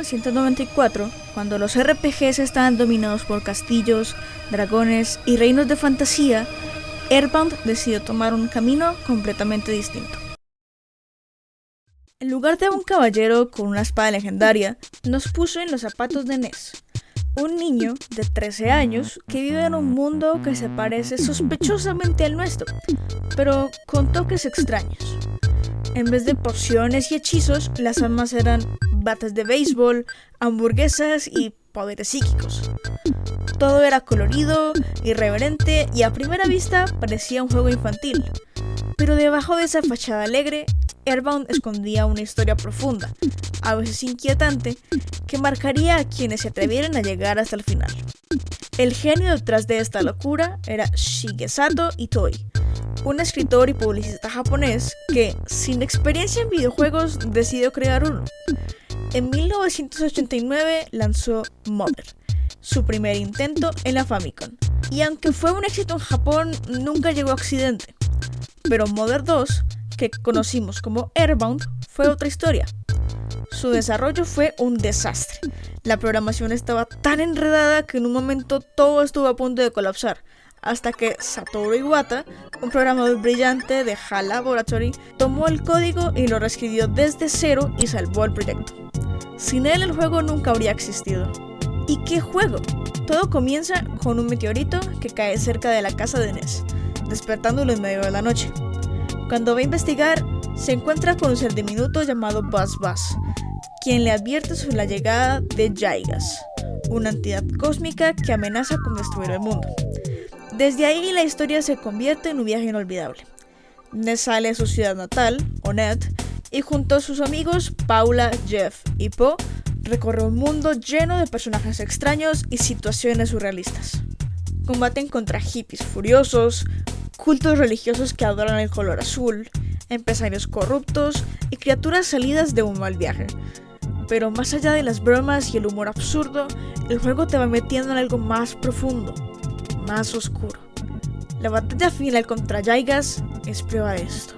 1994, cuando los RPGs estaban dominados por castillos, dragones y reinos de fantasía, Earthbound decidió tomar un camino completamente distinto. En lugar de un caballero con una espada legendaria, nos puso en los zapatos de Ness, un niño de 13 años que vive en un mundo que se parece sospechosamente al nuestro, pero con toques extraños. En vez de pociones y hechizos, las armas eran bates de béisbol, hamburguesas y poderes psíquicos. Todo era colorido, irreverente y a primera vista parecía un juego infantil. Pero debajo de esa fachada alegre, Earthbound escondía una historia profunda, a veces inquietante, que marcaría a quienes se atrevieran a llegar hasta el final. El genio detrás de esta locura era Shigesato Itoi, un escritor y publicista japonés que, sin experiencia en videojuegos, decidió crear uno. En 1989 lanzó Mother, su primer intento en la Famicom, y aunque fue un éxito en Japón, nunca llegó a Occidente. Pero Mother 2, que conocimos como Earthbound, fue otra historia. Su desarrollo fue un desastre. La programación estaba tan enredada que en un momento todo estuvo a punto de colapsar, hasta que Satoru Iwata, un programador brillante de HAL Laboratory, tomó el código y lo reescribió desde cero y salvó el proyecto. Sin él el juego nunca habría existido. ¿Y qué juego? Todo comienza con un meteorito que cae cerca de la casa de Ness, despertándolo en medio de la noche. Cuando va a investigar, se encuentra con un ser diminuto llamado Buzz Buzz, quien le advierte sobre la llegada de Jaigas, una entidad cósmica que amenaza con destruir el mundo. Desde ahí la historia se convierte en un viaje inolvidable. Ness sale de su ciudad natal, Onett, y junto a sus amigos Paula, Jeff y Po, recorre un mundo lleno de personajes extraños y situaciones surrealistas. Combaten contra hippies furiosos, cultos religiosos que adoran el color azul, empresarios corruptos y criaturas salidas de un mal viaje. Pero más allá de las bromas y el humor absurdo, el juego te va metiendo en algo más profundo, más oscuro. La batalla final contra Jaigas es prueba de esto.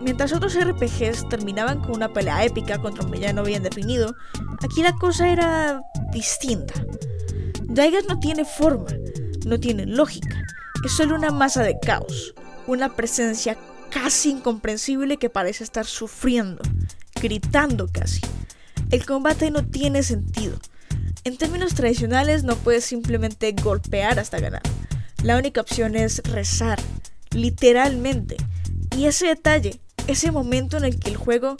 Mientras otros RPGs terminaban con una pelea épica contra un villano bien definido, aquí la cosa era distinta. Jaigas no tiene forma, no tiene lógica, es solo una masa de caos, una presencia casi incomprensible que parece estar sufriendo, gritando casi. El combate no tiene sentido. En términos tradicionales no puedes simplemente golpear hasta ganar. La única opción es rezar, literalmente. Y ese detalle, ese momento en el que el juego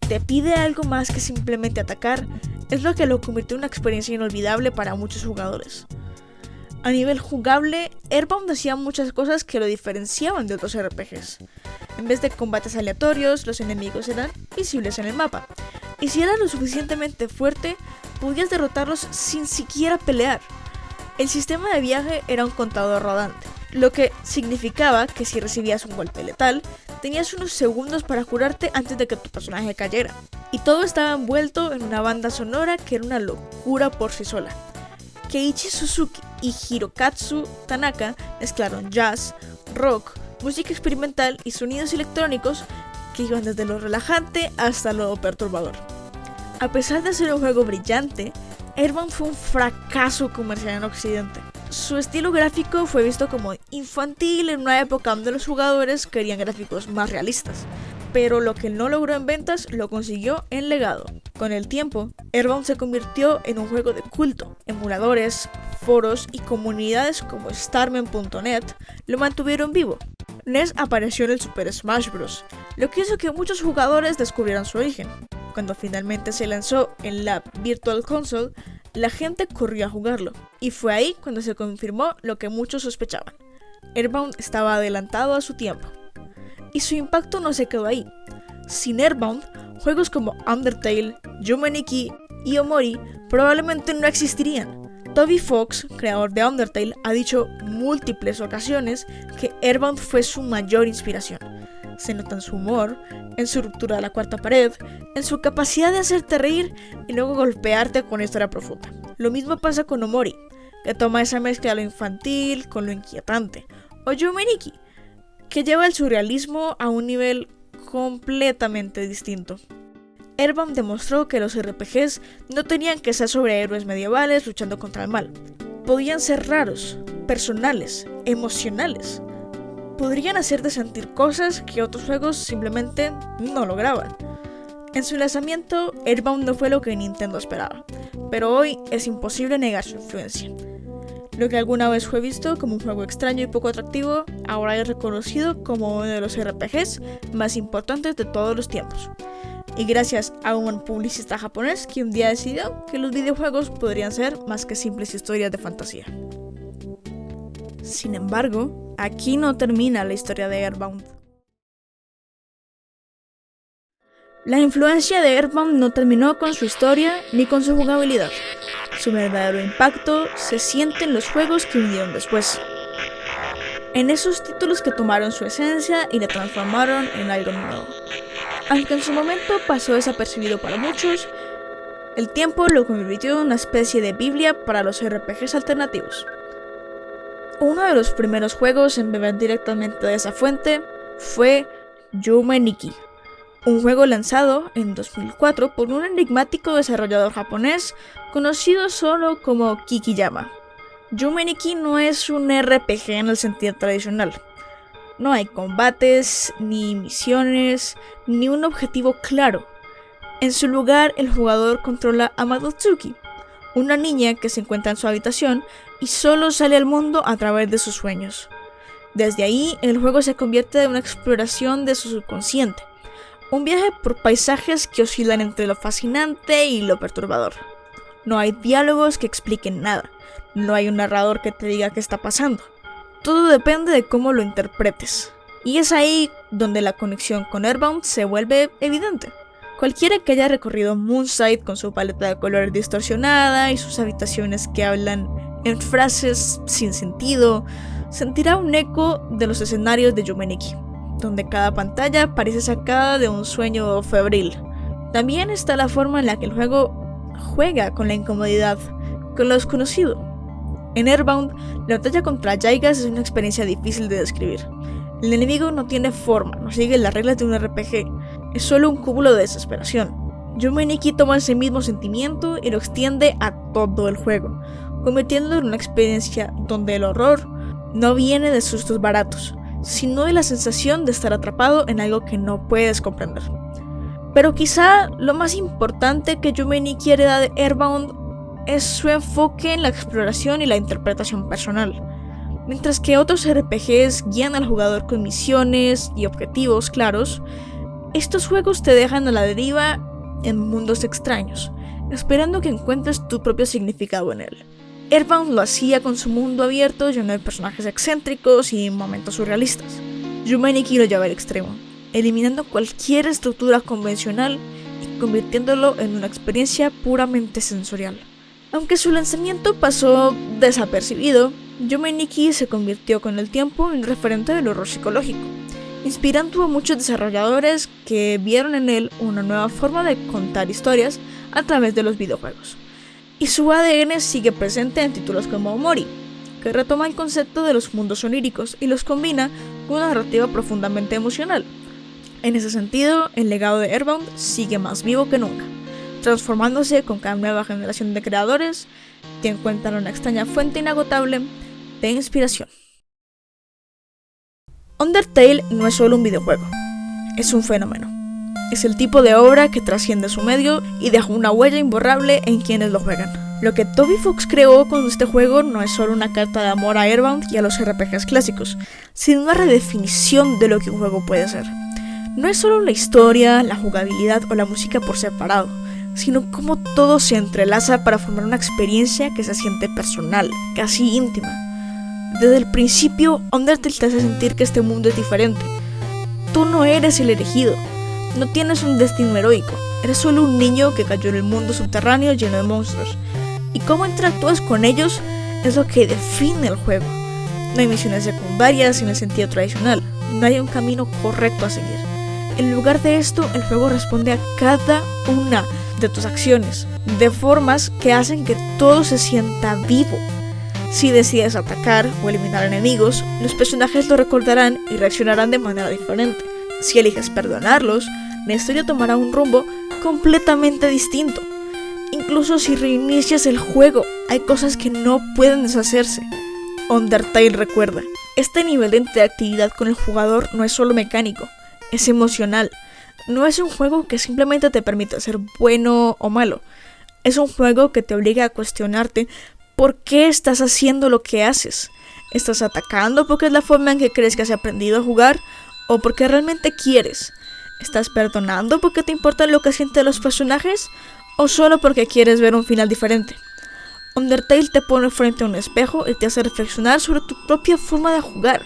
te pide algo más que simplemente atacar, es lo que lo convirtió en una experiencia inolvidable para muchos jugadores. A nivel jugable, Earthbound hacía muchas cosas que lo diferenciaban de otros RPGs. En vez de combates aleatorios, los enemigos eran visibles en el mapa. Y si eras lo suficientemente fuerte, podías derrotarlos sin siquiera pelear. El sistema de viaje era un contador rodante, lo que significaba que si recibías un golpe letal, tenías unos segundos para curarte antes de que tu personaje cayera. Y todo estaba envuelto en una banda sonora que era una locura por sí sola. Keiichi Suzuki y Hirokatsu Tanaka mezclaron jazz, rock, música experimental y sonidos electrónicos que iban desde lo relajante hasta lo perturbador. A pesar de ser un juego brillante, Earthbound fue un fracaso comercial en Occidente. Su estilo gráfico fue visto como infantil en una época donde los jugadores querían gráficos más realistas, pero lo que no logró en ventas lo consiguió en legado. Con el tiempo, Earthbound se convirtió en un juego de culto. Emuladores, foros y comunidades como Starman.net lo mantuvieron vivo. Ness apareció en el Super Smash Bros., lo que hizo que muchos jugadores descubrieran su origen. Cuando finalmente se lanzó en la Virtual Console, la gente corrió a jugarlo, y fue ahí cuando se confirmó lo que muchos sospechaban. Earthbound estaba adelantado a su tiempo. Y su impacto no se quedó ahí. Sin Earthbound, juegos como Undertale, Yumeniki y Omori probablemente no existirían. Toby Fox, creador de Undertale, ha dicho múltiples ocasiones que Earthbound fue su mayor inspiración. Se nota en su humor, en su ruptura de la cuarta pared, en su capacidad de hacerte reír y luego golpearte con una historia profunda. Lo mismo pasa con Omori, que toma esa mezcla de lo infantil con lo inquietante, o Yumeniki, que lleva el surrealismo a un nivel completamente distinto. Earthbound demostró que los RPGs no tenían que ser sobre héroes medievales luchando contra el mal. Podían ser raros, personales, emocionales. Podrían hacerte sentir cosas que otros juegos simplemente no lograban. En su lanzamiento, Earthbound no fue lo que Nintendo esperaba, pero hoy es imposible negar su influencia. Lo que alguna vez fue visto como un juego extraño y poco atractivo, ahora es reconocido como uno de los RPGs más importantes de todos los tiempos. Y gracias a un publicista japonés que un día decidió que los videojuegos podrían ser más que simples historias de fantasía. Sin embargo, aquí no termina la historia de Earthbound. La influencia de Earthbound no terminó con su historia ni con su jugabilidad. Su verdadero impacto se siente en los juegos que vinieron después. En esos títulos que tomaron su esencia y la transformaron en algo nuevo. Aunque en su momento pasó desapercibido para muchos, el tiempo lo convirtió en una especie de biblia para los RPGs alternativos. Uno de los primeros juegos en beber directamente de esa fuente fue Yume Nikki, un juego lanzado en 2004 por un enigmático desarrollador japonés conocido solo como Kikiyama. Yume Nikki no es un RPG en el sentido tradicional. No hay combates, ni misiones, ni un objetivo claro. En su lugar, el jugador controla a Madotsuki, una niña que se encuentra en su habitación y solo sale al mundo a través de sus sueños. Desde ahí, el juego se convierte en una exploración de su subconsciente, un viaje por paisajes que oscilan entre lo fascinante y lo perturbador. No hay diálogos que expliquen nada, no hay un narrador que te diga qué está pasando. Todo depende de cómo lo interpretes. Y es ahí donde la conexión con Earthbound se vuelve evidente. Cualquiera que haya recorrido Moonside con su paleta de colores distorsionada y sus habitaciones que hablan en frases sin sentido, sentirá un eco de los escenarios de Yume Nikki, donde cada pantalla parece sacada de un sueño febril. También está la forma en la que el juego juega con la incomodidad, con lo desconocido. En Earthbound, la batalla contra Gygas es una experiencia difícil de describir. El enemigo no tiene forma, no sigue las reglas de un RPG, es solo un cúmulo de desesperación. Yume Nikki toma ese mismo sentimiento y lo extiende a todo el juego, convirtiéndolo en una experiencia donde el horror no viene de sustos baratos, sino de la sensación de estar atrapado en algo que no puedes comprender. Pero quizá lo más importante que Yume Nikki hereda de Earthbound es su enfoque en la exploración y la interpretación personal. Mientras que otros RPGs guían al jugador con misiones y objetivos claros, estos juegos te dejan a la deriva en mundos extraños, esperando que encuentres tu propio significado en él. Earthbound lo hacía con su mundo abierto lleno de personajes excéntricos y momentos surrealistas. Yume Nikki lo lleva al extremo, eliminando cualquier estructura convencional y convirtiéndolo en una experiencia puramente sensorial. Aunque su lanzamiento pasó desapercibido, Yume Nikki se convirtió con el tiempo en referente del horror psicológico, inspirando a muchos desarrolladores que vieron en él una nueva forma de contar historias a través de los videojuegos. Y su ADN sigue presente en títulos como Omori, que retoma el concepto de los mundos oníricos y los combina con una narrativa profundamente emocional. En ese sentido, el legado de Earthbound sigue más vivo que nunca, transformándose con cada nueva generación de creadores que encuentran una extraña fuente inagotable de inspiración. Undertale no es solo un videojuego, es un fenómeno. Es el tipo de obra que trasciende su medio y deja una huella imborrable en quienes lo juegan. Lo que Toby Fox creó con este juego no es solo una carta de amor a Earthbound y a los RPGs clásicos, sino una redefinición de lo que un juego puede ser. No es solo la historia, la jugabilidad o la música por separado, sino cómo todo se entrelaza para formar una experiencia que se siente personal, casi íntima. Desde el principio, Undertale te hace sentir que este mundo es diferente. Tú no eres el elegido, no tienes un destino heroico, eres solo un niño que cayó en el mundo subterráneo lleno de monstruos. Y cómo interactúas con ellos es lo que define el juego. No hay misiones secundarias en el sentido tradicional, no hay un camino correcto a seguir. En lugar de esto, el juego responde a cada una de tus acciones, de formas que hacen que todo se sienta vivo. Si decides atacar o eliminar enemigos, los personajes lo recordarán y reaccionarán de manera diferente. Si eliges perdonarlos, la historia tomará un rumbo completamente distinto. Incluso si reinicias el juego, hay cosas que no pueden deshacerse. Undertale recuerda, este nivel de interactividad con el jugador no es solo mecánico, es emocional. No es un juego que simplemente te permite ser bueno o malo. Es un juego que te obliga a cuestionarte por qué estás haciendo lo que haces. ¿Estás atacando porque es la forma en que crees que has aprendido a jugar? ¿O porque realmente quieres? ¿Estás perdonando porque te importa lo que sienten los personajes? ¿O solo porque quieres ver un final diferente? Undertale te pone frente a un espejo y te hace reflexionar sobre tu propia forma de jugar,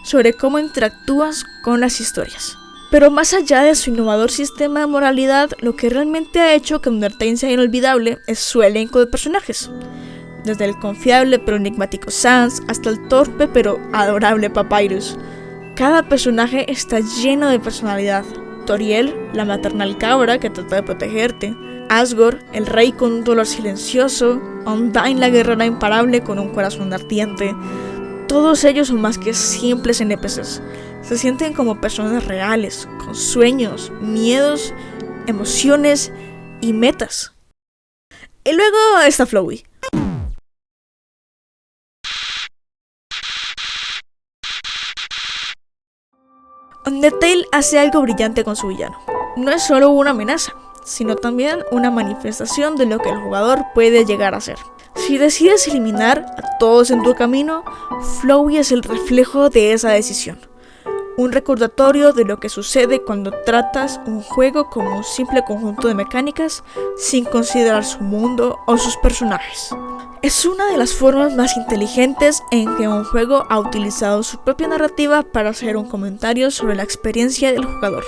sobre cómo interactúas con las historias. Pero más allá de su innovador sistema de moralidad, lo que realmente ha hecho que Undertale sea inolvidable es su elenco de personajes. Desde el confiable pero enigmático Sans hasta el torpe pero adorable Papyrus. Cada personaje está lleno de personalidad. Toriel, la maternal cabra que trata de protegerte. Asgore, el rey con un dolor silencioso. Undyne, la guerrera imparable con un corazón ardiente. Todos ellos son más que simples NPCs. Se sienten como personas reales, con sueños, miedos, emociones y metas. Y luego está Flowey. Undertale hace algo brillante con su villano. No es solo una amenaza, sino también una manifestación de lo que el jugador puede llegar a ser. Si decides eliminar a todos en tu camino, Flowey es el reflejo de esa decisión. Un recordatorio de lo que sucede cuando tratas un juego como un simple conjunto de mecánicas sin considerar su mundo o sus personajes. Es una de las formas más inteligentes en que un juego ha utilizado su propia narrativa para hacer un comentario sobre la experiencia del jugador.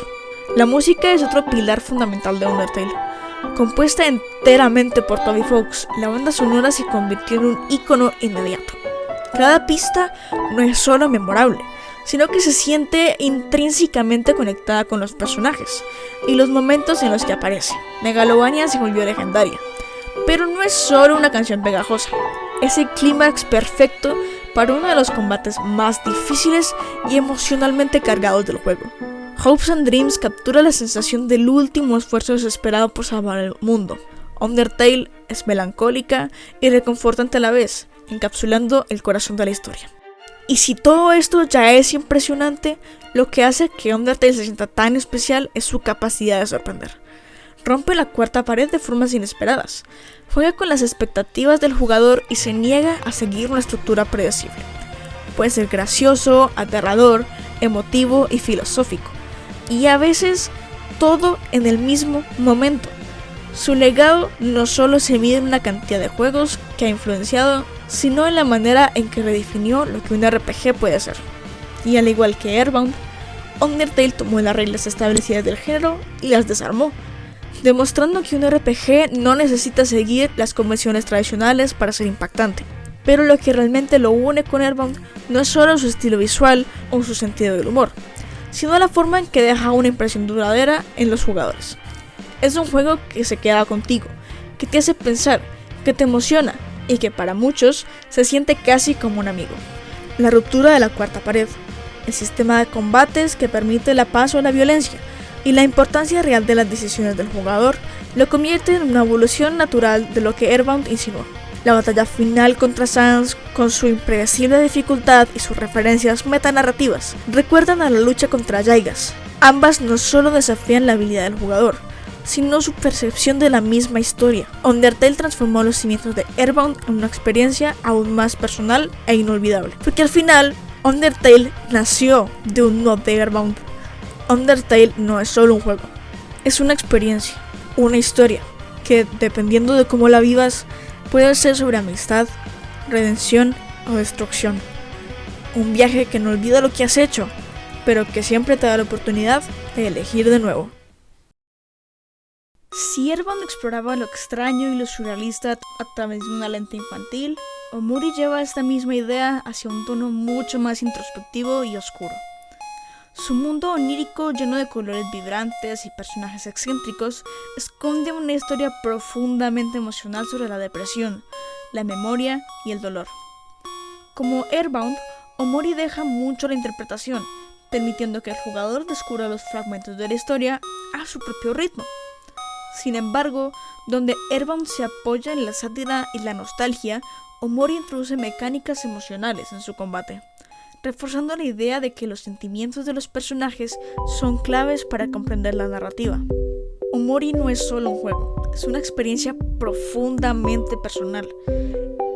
La música es otro pilar fundamental de Undertale. Compuesta enteramente por Toby Fox, la banda sonora se convirtió en un ícono inmediato. Cada pista no es solo memorable, sino que se siente intrínsecamente conectada con los personajes y los momentos en los que aparece. Megalovania se volvió legendaria, pero no es solo una canción pegajosa, es el clímax perfecto para uno de los combates más difíciles y emocionalmente cargados del juego. Hopes and Dreams captura la sensación del último esfuerzo desesperado por salvar el mundo. Undertale es melancólica y reconfortante a la vez, encapsulando el corazón de la historia. Y si todo esto ya es impresionante, lo que hace que Undertale se sienta tan especial es su capacidad de sorprender. Rompe la cuarta pared de formas inesperadas, juega con las expectativas del jugador y se niega a seguir una estructura predecible. Puede ser gracioso, aterrador, emotivo y filosófico, y a veces todo en el mismo momento. Su legado no solo se mide en una cantidad de juegos que ha influenciado, sino en la manera en que redefinió lo que un RPG puede ser. Y al igual que Airbound, Undertale tomó las reglas establecidas del género y las desarmó, demostrando que un RPG no necesita seguir las convenciones tradicionales para ser impactante. Pero lo que realmente lo une con Airbound no es solo su estilo visual o su sentido del humor, sino la forma en que deja una impresión duradera en los jugadores. Es un juego que se queda contigo, que te hace pensar, que te emociona y que para muchos se siente casi como un amigo. La ruptura de la cuarta pared, el sistema de combates que permite la paz o la violencia y la importancia real de las decisiones del jugador lo convierte en una evolución natural de lo que Airbound insinuó. La batalla final contra Sans, con su impredecible dificultad y sus referencias metanarrativas, recuerdan a la lucha contra Gygas. Ambas no solo desafían la habilidad del jugador, sino su percepción de la misma historia. Undertale transformó los cimientos de Airbound en una experiencia aún más personal e inolvidable, porque al final, Undertale nació de un mod de Airbound. Undertale no es solo un juego, es una experiencia, una historia, que dependiendo de cómo la vivas, puede ser sobre amistad, redención o destrucción. Un viaje que no olvida lo que has hecho, pero que siempre te da la oportunidad de elegir de nuevo. Si Airbound exploraba lo extraño y lo surrealista a través de una lente infantil, Omori lleva esta misma idea hacia un tono mucho más introspectivo y oscuro. Su mundo onírico, lleno de colores vibrantes y personajes excéntricos, esconde una historia profundamente emocional sobre la depresión, la memoria y el dolor. Como Airbound, Omori deja mucho a la interpretación, permitiendo que el jugador descubra los fragmentos de la historia a su propio ritmo. Sin embargo, donde Earthbound se apoya en la sátira y la nostalgia, Omori introduce mecánicas emocionales en su combate, reforzando la idea de que los sentimientos de los personajes son claves para comprender la narrativa. Omori no es solo un juego, es una experiencia profundamente personal.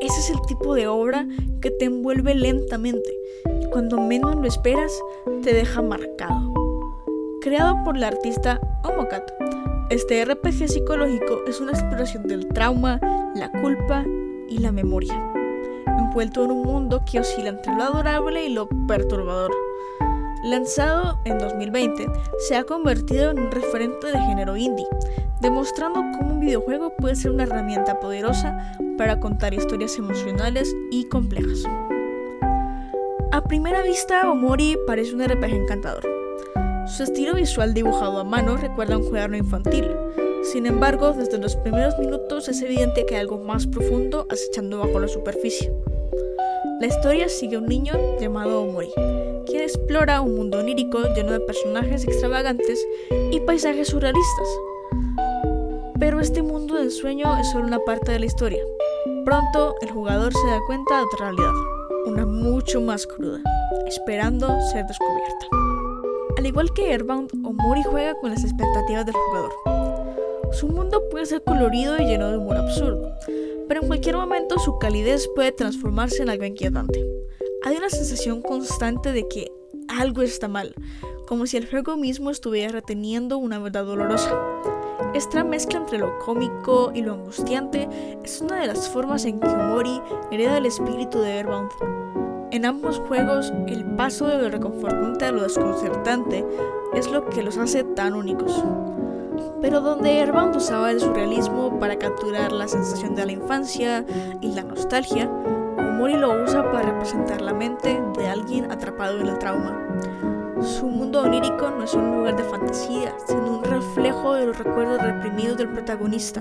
Ese es el tipo de obra que te envuelve lentamente, y cuando menos lo esperas, te deja marcado. Creado por la artista Omocat, este RPG psicológico es una exploración del trauma, la culpa y la memoria, envuelto en un mundo que oscila entre lo adorable y lo perturbador. Lanzado en 2020, se ha convertido en un referente de género indie, demostrando cómo un videojuego puede ser una herramienta poderosa para contar historias emocionales y complejas. A primera vista, Omori parece un RPG encantador. Su estilo visual dibujado a mano recuerda a un cuaderno infantil. Sin embargo, desde los primeros minutos es evidente que hay algo más profundo acechando bajo la superficie. La historia sigue a un niño llamado Omori, quien explora un mundo onírico lleno de personajes extravagantes y paisajes surrealistas. Pero este mundo de ensueño es solo una parte de la historia. Pronto, el jugador se da cuenta de otra realidad, una mucho más cruda, esperando ser descubierta. Al igual que Earthbound, Omori juega con las expectativas del jugador. Su mundo puede ser colorido y lleno de humor absurdo, pero en cualquier momento su calidez puede transformarse en algo inquietante. Hay una sensación constante de que algo está mal, como si el juego mismo estuviera reteniendo una verdad dolorosa. Esta mezcla entre lo cómico y lo angustiante es una de las formas en que Omori hereda el espíritu de Earthbound. En ambos juegos, el paso de lo reconfortante a lo desconcertante es lo que los hace tan únicos. Pero donde Earthbound usaba el surrealismo para capturar la sensación de la infancia y la nostalgia, Omori lo usa para representar la mente de alguien atrapado en el trauma. Su mundo onírico no es un lugar de fantasía, sino un reflejo de los recuerdos reprimidos del protagonista.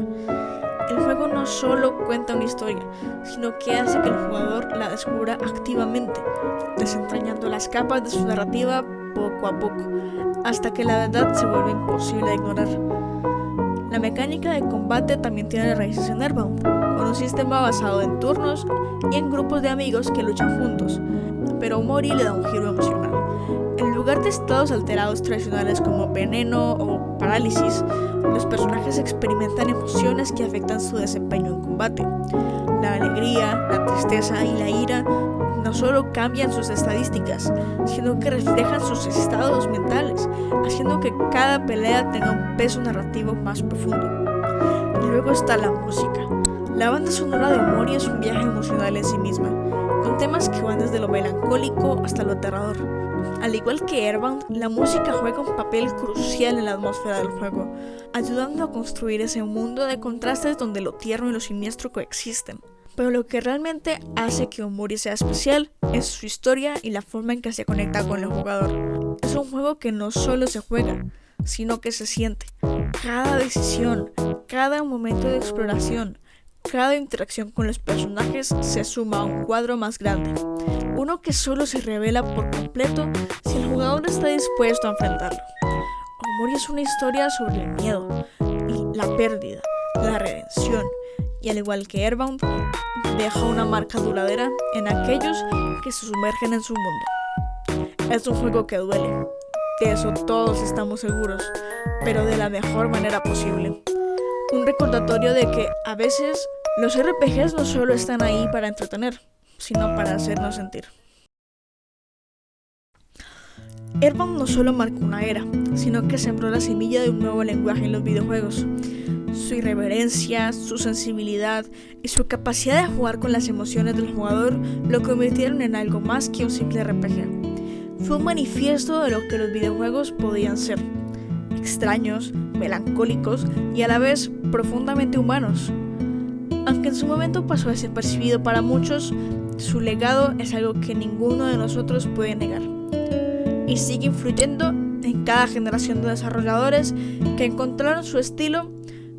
El juego no solo cuenta una historia, sino que hace que el jugador la descubra activamente, desentrañando las capas de su narrativa poco a poco, hasta que la verdad se vuelve imposible de ignorar. La mecánica de combate también tiene raíces en Earthbound, con un sistema basado en turnos y en grupos de amigos que luchan juntos, pero Omori le da un giro emocional. En lugar de estados alterados tradicionales como veneno o parálisis, los personajes experimentan emociones que afectan su desempeño en combate. La alegría, la tristeza y la ira no solo cambian sus estadísticas, sino que reflejan sus estados mentales, haciendo que cada pelea tenga un peso narrativo más profundo. Y luego está la música. La banda sonora de Omori es un viaje emocional en sí misma, con temas que van desde lo melancólico hasta lo aterrador. Al igual que Earthbound, la música juega un papel crucial en la atmósfera del juego, ayudando a construir ese mundo de contrastes donde lo tierno y lo siniestro coexisten. Pero lo que realmente hace que Omori sea especial es su historia y la forma en que se conecta con el jugador. Es un juego que no solo se juega, sino que se siente. Cada decisión, cada momento de exploración, cada interacción con los personajes se suma a un cuadro más grande, uno que solo se revela por completo si el jugador está dispuesto a enfrentarlo. Omori es una historia sobre el miedo y la pérdida, la redención, y al igual que Earthbound, deja una marca duradera en aquellos que se sumergen en su mundo. Es un juego que duele, de eso todos estamos seguros, pero de la mejor manera posible. Un recordatorio de que a veces los RPGs no solo están ahí para entretener, sino para hacernos sentir. Earthbound no solo marcó una era, sino que sembró la semilla de un nuevo lenguaje en los videojuegos. Su irreverencia, su sensibilidad y su capacidad de jugar con las emociones del jugador lo convirtieron en algo más que un simple RPG. Fue un manifiesto de lo que los videojuegos podían ser: extraños, melancólicos y a la vez profundamente humanos. Aunque en su momento pasó desapercibido para muchos, su legado es algo que ninguno de nosotros puede negar. Y sigue influyendo en cada generación de desarrolladores que encontraron su estilo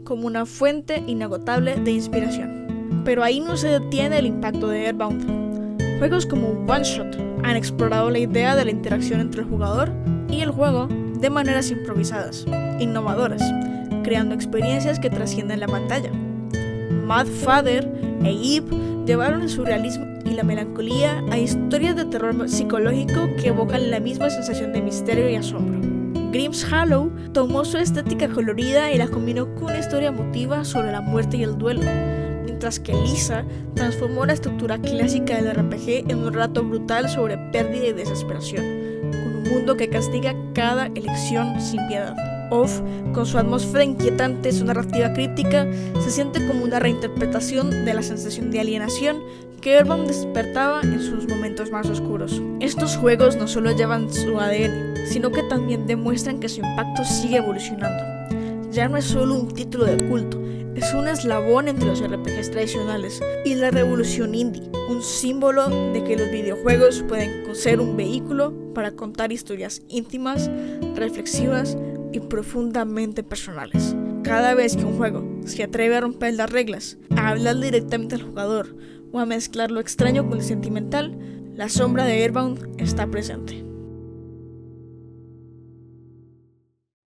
como una fuente inagotable de inspiración. Pero ahí no se detiene el impacto de Earthbound. Juegos como One Shot han explorado la idea de la interacción entre el jugador y el juego de maneras improvisadas, innovadoras, creando experiencias que trascienden la pantalla. Mad Father e Eve llevaron el surrealismo y la melancolía a historias de terror psicológico que evocan la misma sensación de misterio y asombro. Grimm's Hollow tomó su estética colorida y la combinó con una historia emotiva sobre la muerte y el duelo, mientras que Lisa transformó la estructura clásica del RPG en un relato brutal sobre pérdida y desesperación, con un mundo que castiga cada elección sin piedad. Off, con su atmósfera inquietante y su narrativa críptica, se siente como una reinterpretación de la sensación de alienación que Earthbound despertaba en sus momentos más oscuros. Estos juegos no solo llevan su ADN, sino que también demuestran que su impacto sigue evolucionando. Ya no es solo un título de culto, es un eslabón entre los RPGs tradicionales y la revolución indie, un símbolo de que los videojuegos pueden ser un vehículo para contar historias íntimas, reflexivas y profundamente personales. Cada vez que un juego se atreve a romper las reglas, a hablar directamente al jugador o a mezclar lo extraño con lo sentimental, la sombra de Earthbound está presente.